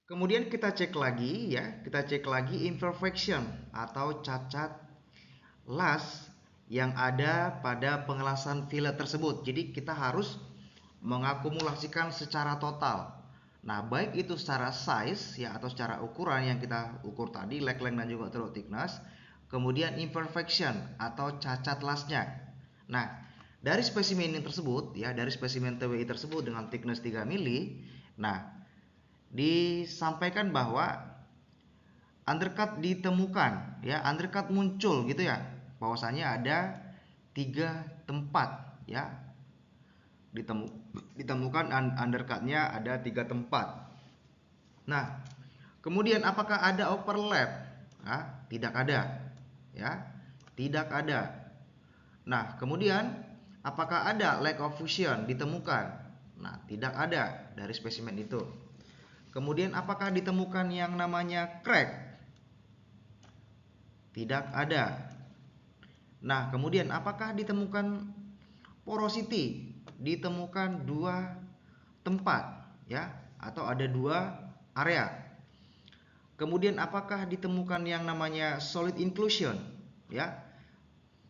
Kemudian kita cek lagi ya, kita cek lagi imperfection atau cacat las yang ada pada pengelasan fillet tersebut. Jadi kita harus mengakumulasikan secara total. Nah, baik itu secara size ya atau secara ukuran yang kita ukur tadi, leg length dan juga throat thickness, kemudian imperfection atau cacat lasnya. Nah, dari spesimen ini tersebut ya, dari spesimen TWI tersebut dengan thickness 3 mili, nah disampaikan bahwa undercut ditemukan ya, undercut muncul gitu ya, bahwasanya ada 3 tempat ya, ditemukan undercutnya ada 3 tempat. Nah, kemudian apakah ada overlap? Tidak ada ya, tidak ada. Nah, kemudian apakah ada lack of fusion ditemukan? Nah, tidak ada dari spesimen itu. Kemudian apakah ditemukan yang namanya crack? Tidak ada. Nah, kemudian apakah ditemukan porosity? Ditemukan 2 tempat ya, atau ada 2 area. Kemudian apakah ditemukan yang namanya solid inclusion? Ya,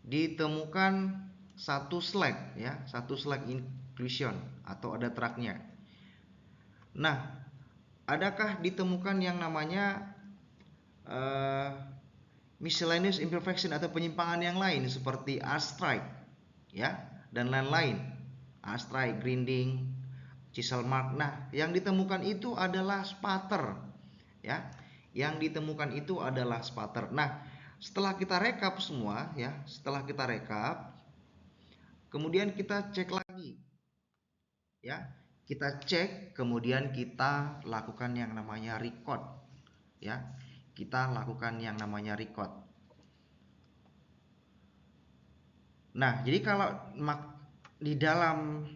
ditemukan satu slag ya, satu slag inclusion atau ada tracknya. Nah, adakah ditemukan yang namanya miscellaneous imperfection atau penyimpangan yang lain seperti arthrite ya dan lain-lain, arthrite, grinding, chisel mark. Nah, yang ditemukan itu adalah spatter ya, yang ditemukan itu adalah spatter. Nah, setelah kita rekap semua ya, setelah kita rekap, kemudian kita cek lagi ya, kita cek kemudian kita lakukan yang namanya record ya, kita lakukan yang namanya record. Nah, jadi kalau di dalam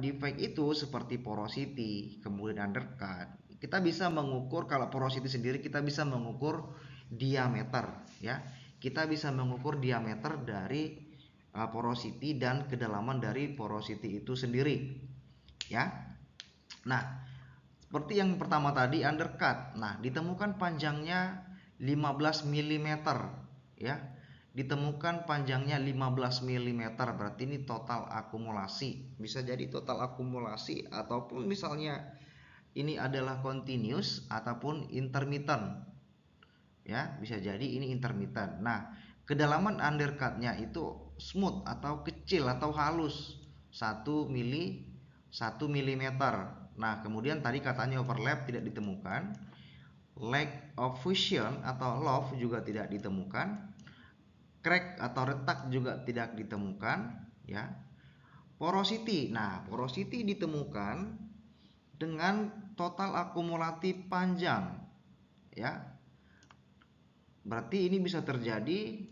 defect itu seperti porosity, kemudian undercut, kita bisa mengukur, kalau porosity sendiri kita bisa mengukur diameter ya. Kita bisa mengukur diameter dari porosity dan kedalaman dari porosity itu sendiri ya. Nah, seperti yang pertama tadi undercut. Nah, ditemukan panjangnya 15 mm ya. Ditemukan panjangnya 15 mm, berarti ini total akumulasi. Bisa jadi total akumulasi ataupun misalnya ini adalah continuous ataupun intermittent. Ya, bisa jadi ini intermittent. Nah, kedalaman undercutnya itu smooth atau kecil atau halus 1 mili 1 mm. Nah, kemudian tadi katanya overlap tidak ditemukan, lack of fusion atau loft juga tidak ditemukan, crack atau retak juga tidak ditemukan ya. Porosity, nah porosity ditemukan dengan total akumulatif panjang ya. Berarti ini bisa terjadi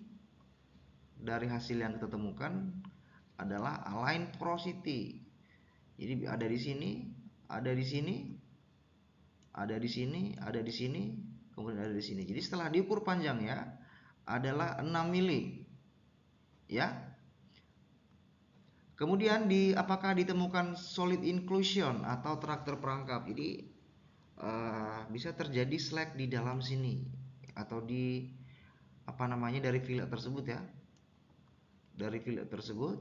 dari hasil yang kita temukan adalah align porosity. Jadi ada di sini, ada di sini, ada di sini, ada di sini, kemudian ada di sini. Jadi setelah diukur panjangnya adalah 6 mili. Ya. Kemudian apakah ditemukan solid inclusion atau traktor perangkap? Jadi bisa terjadi slag di dalam sini atau di apa namanya dari fillet tersebut ya. Dari fillet tersebut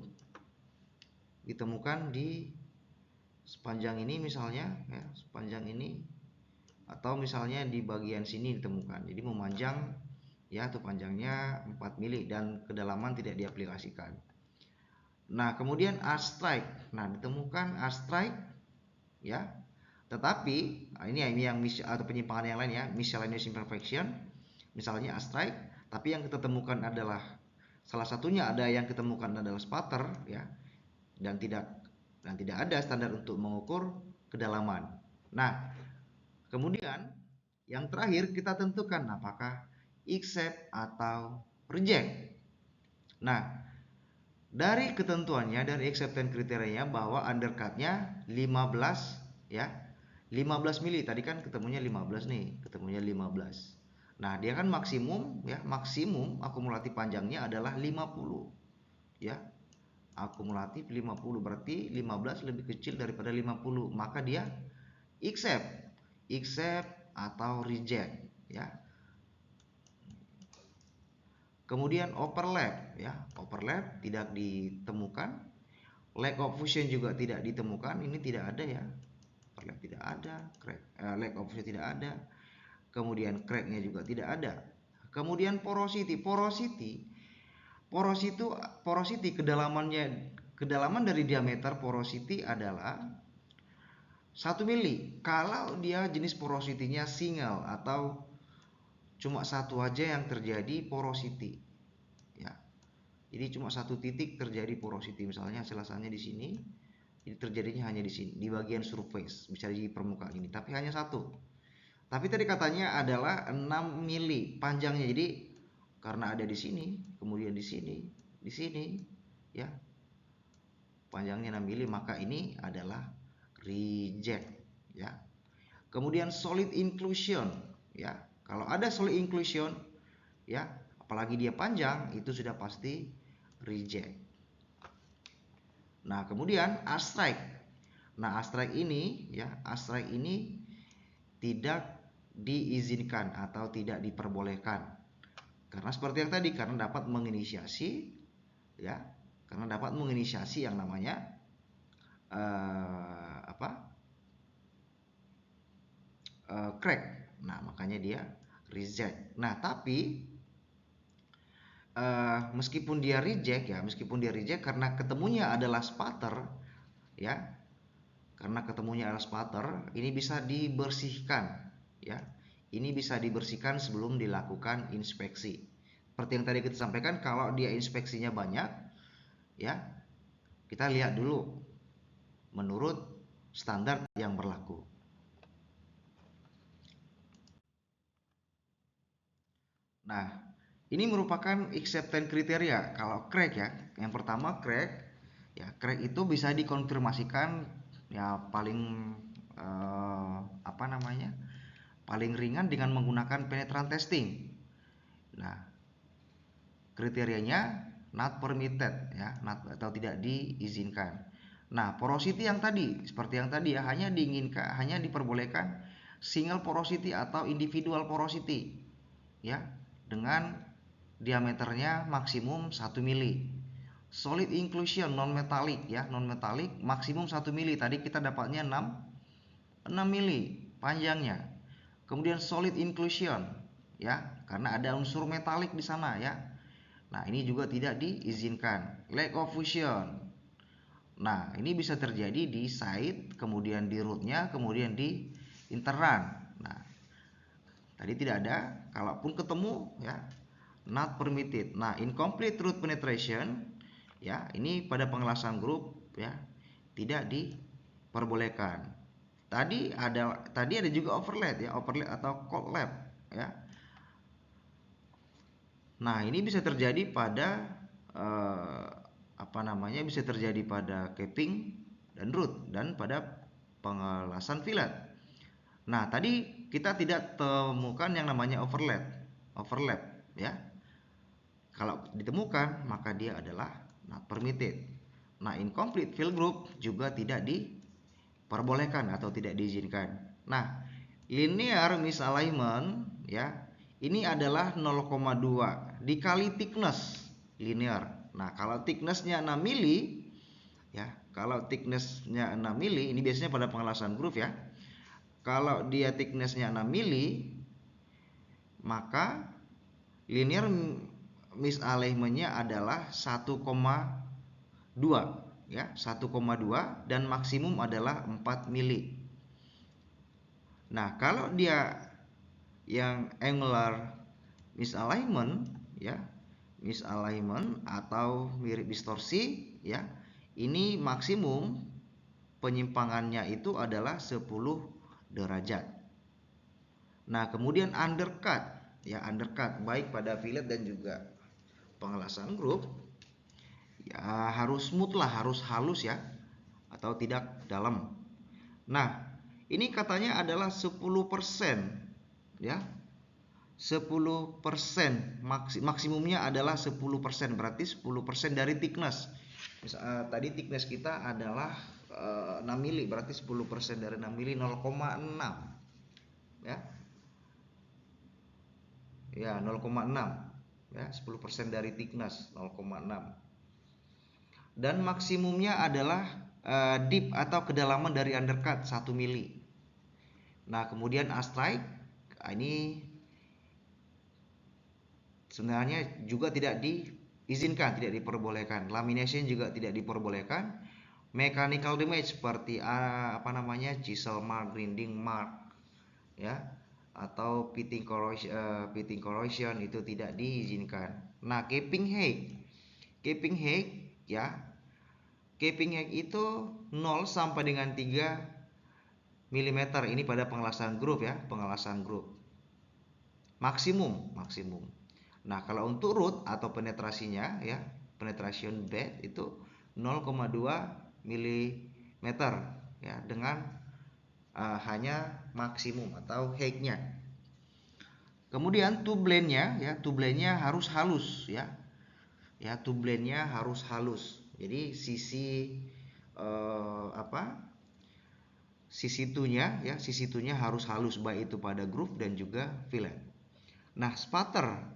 ditemukan di sepanjang ini misalnya ya, sepanjang ini, atau misalnya di bagian sini ditemukan. Jadi memanjang ya, itu panjangnya 4 mili dan kedalaman tidak diaplikasikan. Nah, kemudian arthrite. Nah, ditemukan arthrite ya. Tetapi ini yang atau penyimpangan yang lain ya, miscellaneous imperfection, misalnya arthrite, tapi yang kita temukan adalah salah satunya ada yang ketemukan adalah spatter ya, dan tidak ada standar untuk mengukur kedalaman. Nah, kemudian yang terakhir kita tentukan apakah accept atau reject. Nah, dari ketentuannya, dari acceptance kriterianya bahwa undercutnya 15 ya, 15 mili. Tadi kan ketemunya 15 nih, ketemunya 15. Nah, dia kan maksimum ya, maksimum akumulatif panjangnya adalah 50 ya. Akumulatif 50, berarti 15 lebih kecil daripada 50, maka dia accept atau reject ya. Kemudian overlap ya, overlap tidak ditemukan, lack of fusion juga tidak ditemukan, ini tidak ada ya, overlap tidak ada, lack of fusion tidak ada, kemudian cracknya juga tidak ada. Kemudian porosity kedalaman dari diameter porosity adalah 1 mili. Kalau dia jenis porosity-nya single atau cuma satu aja yang terjadi porosity ya. Jadi cuma satu titik terjadi porosity, misalnya hasil-hasilnya di sini, ini terjadinya hanya di sini, di bagian surface, bisa di permukaan ini, tapi hanya satu. Tapi tadi katanya adalah 6 mili panjangnya, jadi karena ada di sini, kemudian di sini ya, panjangnya 6 mili, maka ini adalah reject ya. Kemudian solid inclusion ya. Kalau ada solid inclusion ya, apalagi dia panjang, itu sudah pasti reject. Nah, kemudian astrike. Nah, astrike ini ya, astrike ini tidak diizinkan atau tidak diperbolehkan. Karena seperti yang tadi, karena dapat menginisiasi ya, karena dapat menginisiasi yang namanya crack. Nah, makanya dia reject. Nah, tapi meskipun dia reject karena ketemunya adalah sputter ya, karena ketemunya adalah sputter, ini bisa dibersihkan ya, ini bisa dibersihkan sebelum dilakukan inspeksi. Seperti yang tadi kita sampaikan, kalau dia inspeksinya banyak ya, kita lihat dulu menurut standar yang berlaku. Nah, ini merupakan acceptance kriteria kalau crack ya. Yang pertama crack ya, crack itu bisa dikonfirmasikan ya paling paling ringan dengan menggunakan penetration testing. Nah, kriterianya not permitted ya, not, atau tidak diizinkan. Nah, porosity yang tadi seperti yang tadi ya, hanya diperbolehkan single porosity atau individual porosity ya, dengan diameternya maksimum 1 mili. Solid inclusion non metalik ya, non metalik maksimum 1 mili. Tadi kita dapatnya 6 mili panjangnya. Kemudian solid inclusion ya, karena ada unsur metalik di sana ya. Nah, ini juga tidak diizinkan. Lack of fusion. Nah, ini bisa terjadi di site, kemudian di rootnya, kemudian di interan. Nah, tadi tidak ada, kalaupun ketemu ya, not permitted. Nah, incomplete root penetration ya, ini pada pengelasan grup ya, tidak diperbolehkan. Tadi ada juga overlap ya, overlap atau cold lap ya. Nah, ini bisa terjadi pada bisa terjadi pada capping dan root dan pada pengelasan fillet. Nah, tadi kita tidak temukan yang namanya overlap ya. Kalau ditemukan, maka dia adalah not permitted. Nah, incomplete fill group juga tidak diperbolehkan atau tidak diizinkan. Nah, linear misalignment ya, ini adalah 0,2 dikali thickness linear. Nah, kalau thicknessnya 6 mili ya, kalau thicknessnya 6 mili, ini biasanya pada pengelasan groove ya. Kalau dia thicknessnya 6 mili, maka linear misalignment-nya adalah 1,2 ya, 1,2 dan maksimum adalah 4 mili. Nah, kalau dia yang angular misalignment ya, misalignment atau mirip distorsi ya, ini maksimum penyimpangannya itu adalah 10 derajat. Nah, kemudian undercut ya, undercut baik pada fillet dan juga pengelasan grup ya, harus smooth lah, harus halus ya, atau tidak dalam. Nah, ini katanya adalah 10% ya, 10%, maksimumnya adalah 10%, berarti 10% dari thickness. Tadi thickness kita adalah 6 mili, berarti 10% dari 6 mili 0,6 ya. ya 0,6 ya, 10% dari thickness 0,6. Dan maksimumnya adalah deep atau kedalaman dari undercut 1 mili. Nah, kemudian A-strike ini sebenarnya juga tidak diizinkan, tidak diperbolehkan. Lamination juga tidak diperbolehkan. Mechanical damage seperti chisel mark, grinding mark, ya, atau pitting corrosion itu tidak diizinkan. Nah, capping height ya, capping height itu 0 sampai dengan 3 mm. Ini pada pengelasan groove ya, pengelasan groove. Maksimum. Nah, kalau untuk root atau penetrasinya ya, penetration bed itu 0,2 mm ya, dengan hanya maksimum atau height-nya. Kemudian tublane-nya ya, tublane-nya harus halus ya. Ya, tublane-nya harus halus. Jadi sisi sisi tunya harus halus, baik itu pada groove dan juga fillet. Nah, spatter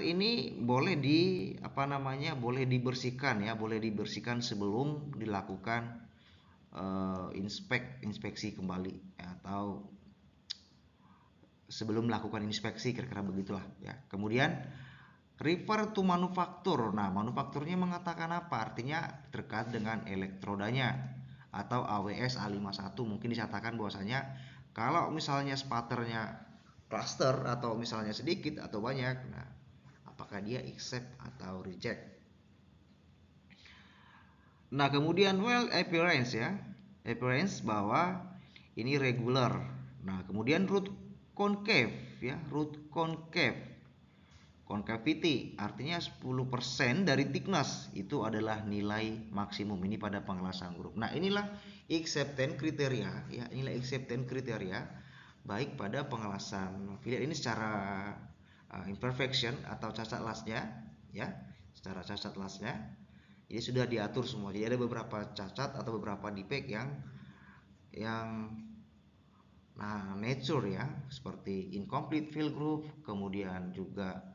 ini boleh boleh dibersihkan sebelum dilakukan inspeksi kembali ya, atau sebelum melakukan inspeksi, kira-kira begitulah ya. Kemudian refer to manufaktur. Nah, manufakturnya mengatakan apa? Artinya terkait dengan elektrodanya atau AWS A51. Mungkin dinyatakan bahwasanya kalau misalnya spatternya cluster atau misalnya sedikit atau banyak, nah apakah dia accept atau reject. Nah, kemudian appearance ya. Appearance bahwa ini regular. Nah, kemudian root concave ya, root concave. Concavity artinya 10% dari thickness itu adalah nilai maksimum ini pada pengelasan groove. Nah, inilah acceptance kriteria ya, baik pada pengelasan fillet ini secara imperfection atau cacat lasnya ya, secara cacat lasnya. Jadi sudah diatur semua. Jadi ada beberapa cacat atau beberapa defect yang nature ya, seperti incomplete fill groove, kemudian juga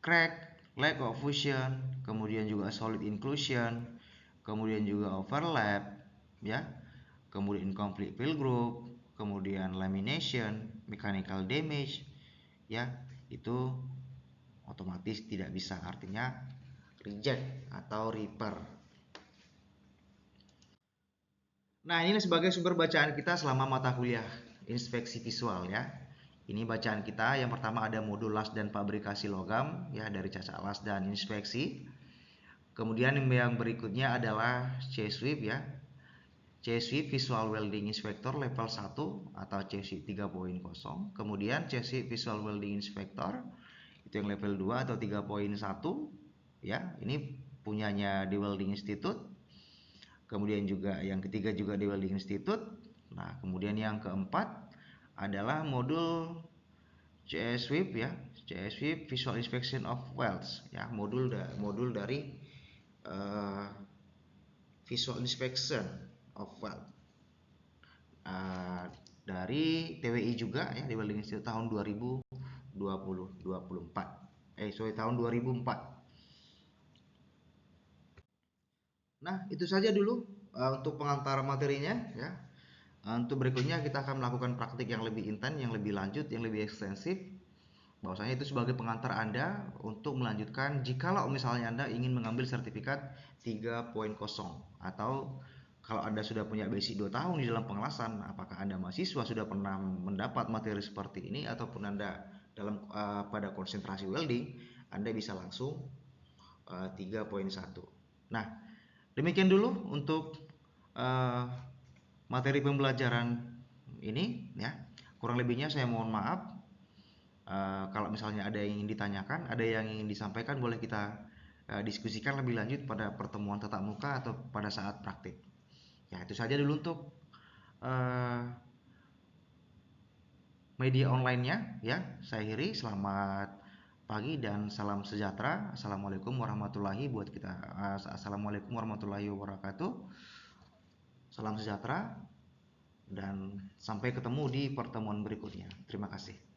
crack, lack of fusion, kemudian juga solid inclusion, kemudian juga overlap ya, kemudian incomplete fill groove, kemudian lamination, mechanical damage ya, itu otomatis tidak bisa, artinya reject atau repair. Nah, ini sebagai sumber bacaan kita selama mata kuliah inspeksi visual ya. Ini bacaan kita. Yang pertama ada modul las dan fabrikasi logam ya, dari cacat las dan inspeksi. Kemudian yang berikutnya adalah C-Sweep ya. C-Sweep Visual Welding Inspector level 1 atau C-Sweep 3.0. Kemudian C-Sweep Visual Welding Inspector itu yang level 2 atau 3.1 ya. Ini punyanya The Welding Institute. Kemudian juga yang ketiga juga di Welding Institute. Nah, kemudian yang keempat adalah modul CS-Sweep ya, CS-Sweep Visual Inspection of Welds ya, modul dari Visual Inspection of Weld dari TWI juga ya, di Welding Institute tahun 2024. Tahun 2004. Nah, itu saja dulu untuk pengantar materinya ya. Untuk berikutnya kita akan melakukan praktik yang lebih intens, yang lebih lanjut, yang lebih ekstensif. Bahwasanya itu sebagai pengantar Anda untuk melanjutkan jikalau misalnya Anda ingin mengambil sertifikat 3.0, atau kalau Anda sudah punya basic 2 tahun di dalam pengelasan, apakah Anda mahasiswa sudah pernah mendapat materi seperti ini, ataupun Anda dalam pada konsentrasi welding, Anda bisa langsung 3.1. Nah, demikian dulu untuk materi pembelajaran ini ya. Kurang lebihnya saya mohon maaf. Kalau misalnya ada yang ingin ditanyakan, ada yang ingin disampaikan, boleh kita diskusikan lebih lanjut pada pertemuan tatap muka atau pada saat praktik. Ya, itu saja dulu untuk media online-nya ya. Saya akhiri. Selamat pagi dan salam sejahtera. Assalamualaikum warahmatullahi wabarakatuh. Salam sejahtera dan sampai ketemu di pertemuan berikutnya. Terima kasih.